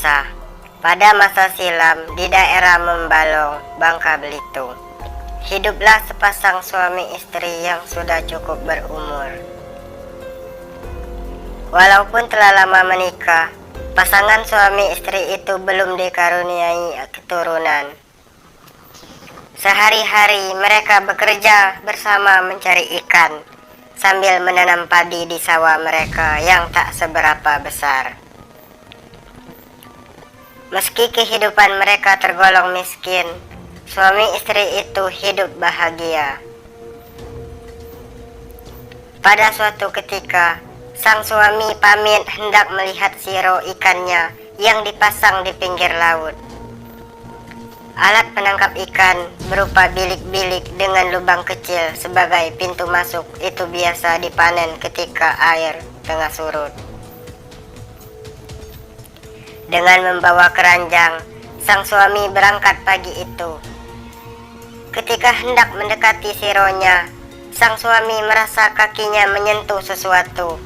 Kisah pada masa silam di daerah Membalong, Bangka Belitung, hiduplah sepasang suami istri yang sudah cukup berumur. Walaupun telah lama menikah, pasangan suami istri itu belum dikaruniai keturunan. Sehari-hari mereka bekerja bersama mencari ikan, sambil menanam padi di sawah mereka yang tak seberapa besar. Meski kehidupan mereka tergolong miskin, suami istri itu hidup bahagia. Pada suatu ketika, sang suami pamit hendak melihat siro ikannya yang dipasang di pinggir laut. Alat penangkap ikan berupa bilik-bilik dengan lubang kecil sebagai pintu masuk itu biasa dipanen ketika air tengah surut. Dengan membawa keranjang, sang suami berangkat pagi itu. Ketika hendak mendekati sironya, sang suami merasa kakinya menyentuh sesuatu.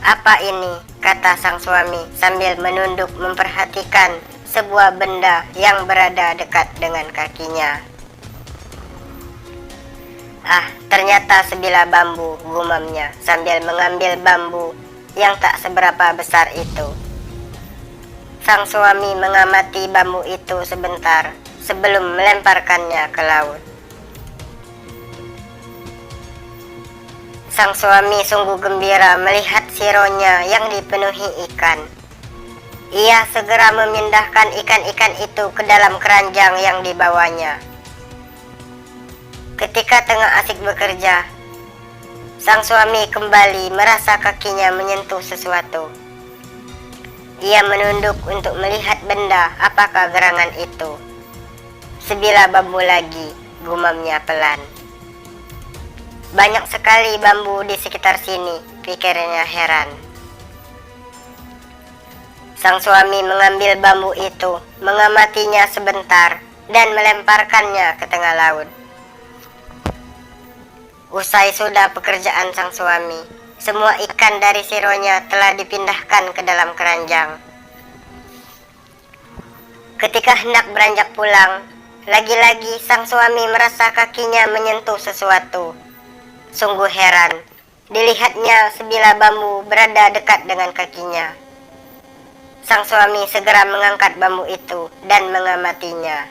"Apa ini?" kata sang suami sambil menunduk memperhatikan sebuah benda yang berada dekat dengan kakinya. Ternyata sebilah bambu, gumamnya sambil mengambil bambu yang tak seberapa besar itu. Sang suami mengamati bambu itu sebentar sebelum melemparkannya ke laut. Sang suami sungguh gembira melihat sironya yang dipenuhi ikan. Ia segera memindahkan ikan-ikan itu ke dalam keranjang yang dibawanya. Ketika tengah asik bekerja, sang suami kembali merasa kakinya menyentuh sesuatu. Ia menunduk untuk melihat benda apakah gerangan itu. "Sebilah bambu lagi," gumamnya pelan. "Banyak sekali bambu di sekitar sini," pikirnya heran. Sang suami mengambil bambu itu, mengamatinya sebentar, dan melemparkannya ke tengah laut. Usai sudah pekerjaan sang suami, semua ikan dari sironya telah dipindahkan ke dalam keranjang. Ketika hendak beranjak pulang, lagi-lagi sang suami merasa kakinya menyentuh sesuatu. Sungguh heran, dilihatnya sebilah bambu berada dekat dengan kakinya. Sang suami segera mengangkat bambu itu dan mengamatinya.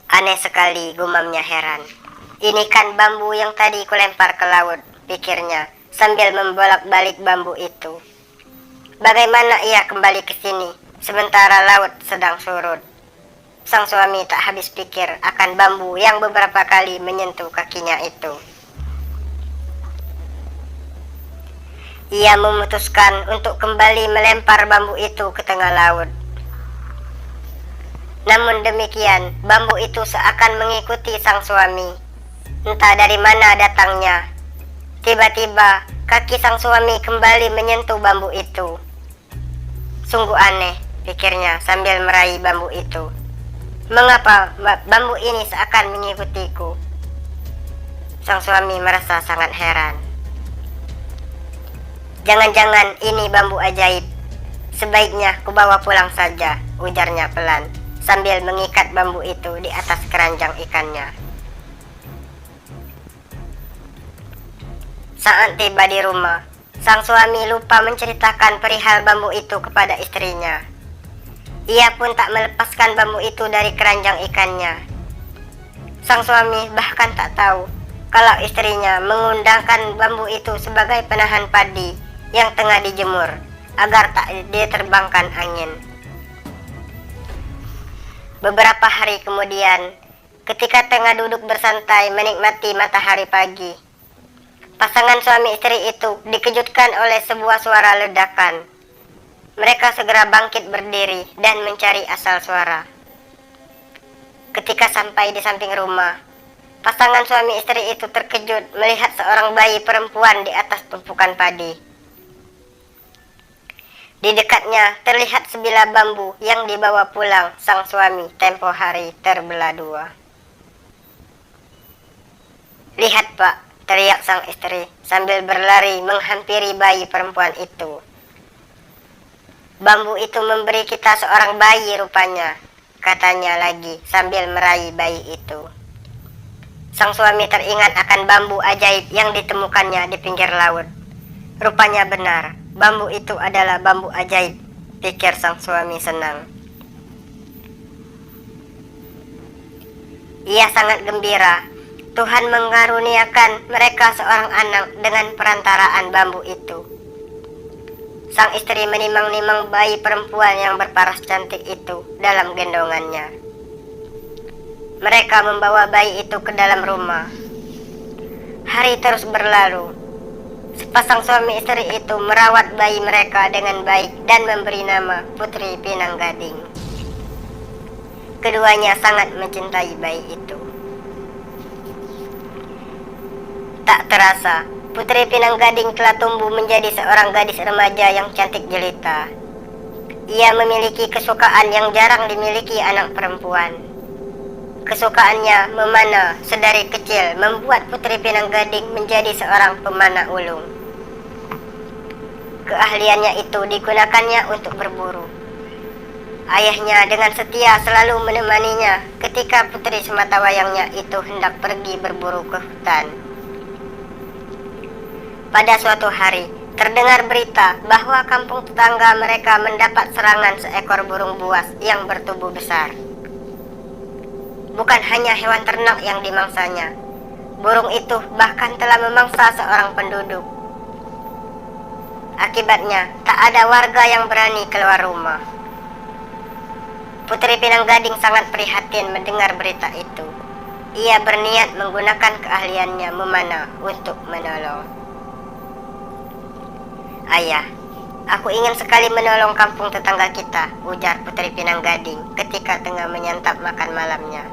"Aneh sekali," gumamnya heran. "Ini kan bambu yang tadi kulempar ke laut," pikirnya sambil membolak-balik bambu itu. Bagaimana ia kembali ke sini sementara laut sedang surut? Sang suami tak habis pikir akan bambu yang beberapa kali menyentuh kakinya itu. Ia memutuskan untuk kembali melempar bambu itu ke tengah laut. Namun demikian, bambu itu seakan mengikuti sang suami. Entah dari mana datangnya. Tiba-tiba, kaki sang suami kembali menyentuh bambu itu. Sungguh aneh, pikirnya sambil meraih bambu itu. "Mengapa bambu ini seakan mengikutiku?" Sang suami merasa sangat heran. "Jangan-jangan ini bambu ajaib. Sebaiknya kubawa pulang saja," ujarnya pelan, sambil mengikat bambu itu di atas keranjang ikannya. Saat tiba di rumah, sang suami lupa menceritakan perihal bambu itu kepada istrinya. Ia pun tak melepaskan bambu itu dari keranjang ikannya. Sang suami bahkan tak tahu kalau istrinya mengundangkan bambu itu sebagai penahan padi yang tengah dijemur agar tak diterbangkan angin. Beberapa hari kemudian, ketika tengah duduk bersantai menikmati matahari pagi, pasangan suami istri itu dikejutkan oleh sebuah suara ledakan. Mereka segera bangkit berdiri dan mencari asal suara. Ketika sampai di samping rumah, pasangan suami istri itu terkejut melihat seorang bayi perempuan di atas tumpukan padi. Di dekatnya terlihat sebilah bambu yang dibawa pulang sang suami tempo hari terbelah dua. "Lihat, Pak," teriak sang istri sambil berlari menghampiri bayi perempuan itu. Bambu itu memberi kita seorang bayi rupanya, katanya lagi sambil meraih bayi itu. Sang suami teringat akan bambu ajaib yang ditemukannya di pinggir laut. Rupanya benar, bambu itu adalah bambu ajaib, pikir sang suami senang. Ia sangat gembira. Tuhan mengaruniakan mereka seorang anak dengan perantaraan bambu itu. Sang istri menimang-nimang bayi perempuan yang berparas cantik itu dalam gendongannya. Mereka membawa bayi itu ke dalam rumah. Hari terus berlalu. Sepasang suami istri itu merawat bayi mereka dengan baik dan memberi nama Putri Pinang Gading. Keduanya sangat mencintai bayi itu. Tak terasa, Putri Pinang Gading telah tumbuh menjadi seorang gadis remaja yang cantik jelita. Ia memiliki kesukaan yang jarang dimiliki anak perempuan. Kesukaannya memanah sedari kecil membuat Putri Pinang Gading menjadi seorang pemanah ulung. Keahliannya itu digunakannya untuk berburu. Ayahnya dengan setia selalu menemaninya ketika putri sematawayangnya itu hendak pergi berburu ke hutan. Pada suatu hari, terdengar berita bahwa kampung tetangga mereka mendapat serangan seekor burung buas yang bertubuh besar. Bukan hanya hewan ternak yang dimangsanya, burung itu bahkan telah memangsa seorang penduduk. Akibatnya, tak ada warga yang berani keluar rumah. Putri Pinang Gading sangat prihatin mendengar berita itu. Ia berniat menggunakan keahliannya memanah untuk menolong. Ayah, aku ingin sekali menolong kampung tetangga kita, ujar Putri Pinang Gading ketika tengah menyantap makan malamnya.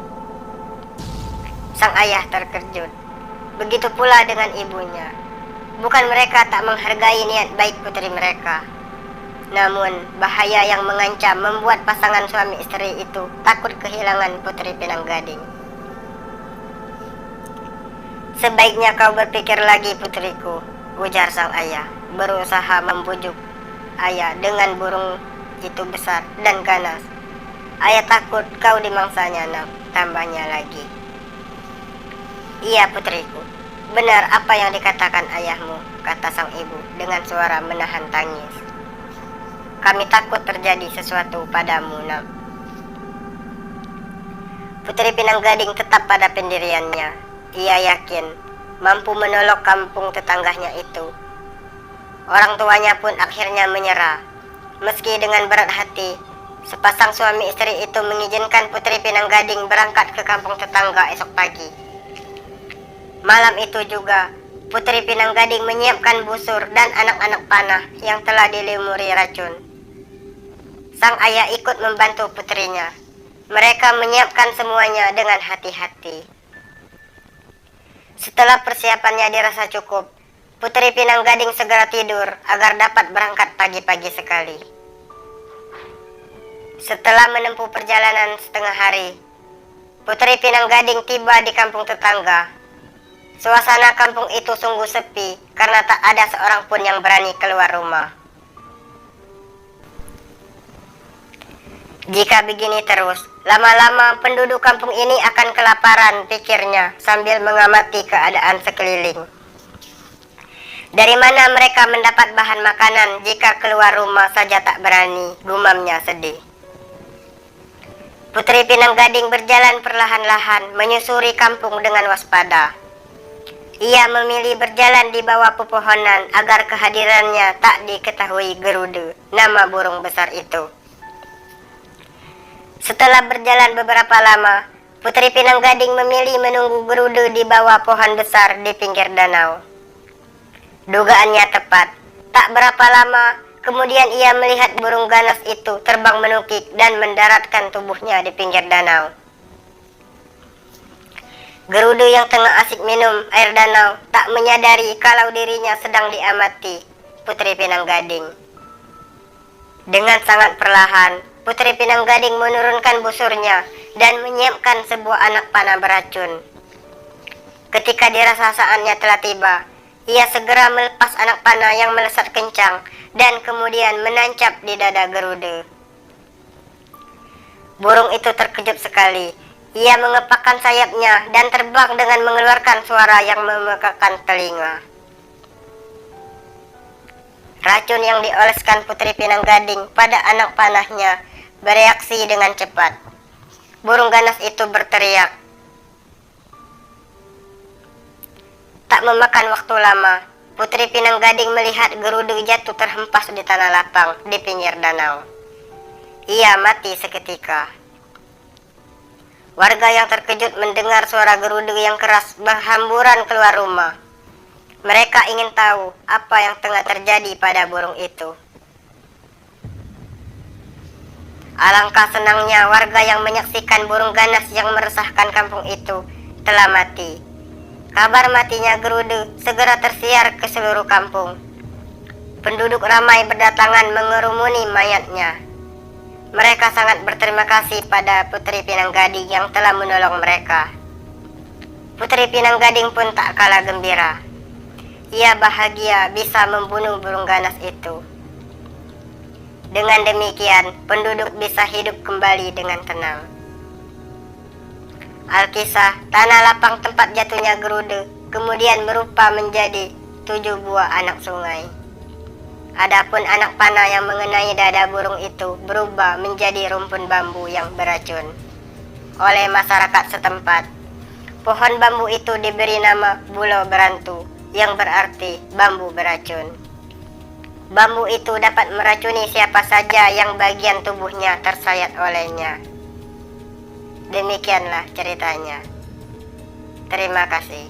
Sang ayah terkejut. Begitu pula dengan ibunya. Bukan mereka tak menghargai niat baik putri mereka. Namun, bahaya yang mengancam membuat pasangan suami istri itu takut kehilangan Putri Pinang Gading. Sebaiknya kau berpikir lagi, putriku, ujar sang ayah, berusaha membujuk ayah dengan burung itu besar dan ganas. Ayah takut kau dimangsanya, nak, tambahnya lagi. Iya, putriku, benar apa yang dikatakan ayahmu, kata sang ibu dengan suara menahan tangis. Kami takut terjadi sesuatu padamu, nak. Putri Pinang Gading tetap pada pendiriannya. Ia yakin mampu menolong kampung tetangganya itu. Orang tuanya pun akhirnya menyerah. Meski dengan berat hati, sepasang suami istri itu mengizinkan Putri Pinang Gading berangkat ke kampung tetangga esok pagi. Malam itu juga, Putri Pinang Gading menyiapkan busur dan anak-anak panah yang telah dilumuri racun. Sang ayah ikut membantu putrinya. Mereka menyiapkan semuanya dengan hati-hati. Setelah persiapannya dirasa cukup, Putri Pinang Gading segera tidur agar dapat berangkat pagi-pagi sekali. Setelah menempuh perjalanan setengah hari, Putri Pinang Gading tiba di kampung tetangga. Suasana kampung itu sungguh sepi karena tak ada seorang pun yang berani keluar rumah. Jika begini terus, lama-lama penduduk kampung ini akan kelaparan, pikirnya sambil mengamati keadaan sekeliling. Dari mana mereka mendapat bahan makanan jika keluar rumah saja tak berani, gumamnya sedih. Putri Pinang Gading berjalan perlahan-lahan menyusuri kampung dengan waspada. Ia memilih berjalan di bawah pepohonan agar kehadirannya tak diketahui Geruda, nama burung besar itu. Setelah berjalan beberapa lama, Putri Pinang Gading memilih menunggu Geruda di bawah pohon besar di pinggir danau. Dugaannya tepat. Tak berapa lama, kemudian ia melihat burung ganas itu terbang menukik dan mendaratkan tubuhnya di pinggir danau. Geruda yang tengah asik minum air danau tak menyadari kalau dirinya sedang diamati Putri Pinang Gading. Dengan sangat perlahan, Putri Pinang Gading menurunkan busurnya dan menyiapkan sebuah anak panah beracun. Ketika dirasa saatnya telah tiba, Ia segera melepas anak panah yang melesat kencang dan kemudian menancap di dada Geruda. Burung itu terkejut sekali. Ia mengepakkan sayapnya dan terbang dengan mengeluarkan suara yang memekakan telinga. Racun yang dioleskan Putri Pinang Gading pada anak panahnya bereaksi dengan cepat. Burung ganas itu berteriak. Tak memakan waktu lama, Putri Pinang Gading melihat Geruda jatuh terhempas di tanah lapang di pinggir danau. Ia mati seketika. Warga yang terkejut mendengar suara Geruda yang keras berhamburan keluar rumah. Mereka ingin tahu apa yang tengah terjadi pada burung itu. Alangkah senangnya warga yang menyaksikan burung ganas yang meresahkan kampung itu telah mati. Kabar matinya Geruda segera tersiar ke seluruh kampung. Penduduk ramai berdatangan mengerumuni mayatnya. Mereka sangat berterima kasih pada Putri Pinang Gading yang telah menolong mereka. Putri Pinang Gading pun tak kalah gembira. Ia bahagia bisa membunuh burung ganas itu. Dengan demikian, penduduk bisa hidup kembali dengan tenang. Alkisah, tanah lapang tempat jatuhnya Geruda kemudian berubah menjadi 7 buah anak sungai. Adapun anak panah yang mengenai dada burung itu berubah menjadi rumpun bambu yang beracun. Oleh masyarakat setempat, pohon bambu itu diberi nama Bulo Berantu, yang berarti bambu beracun. Bambu itu dapat meracuni siapa saja yang bagian tubuhnya tersayat olehnya. Demikianlah ceritanya. Terima kasih.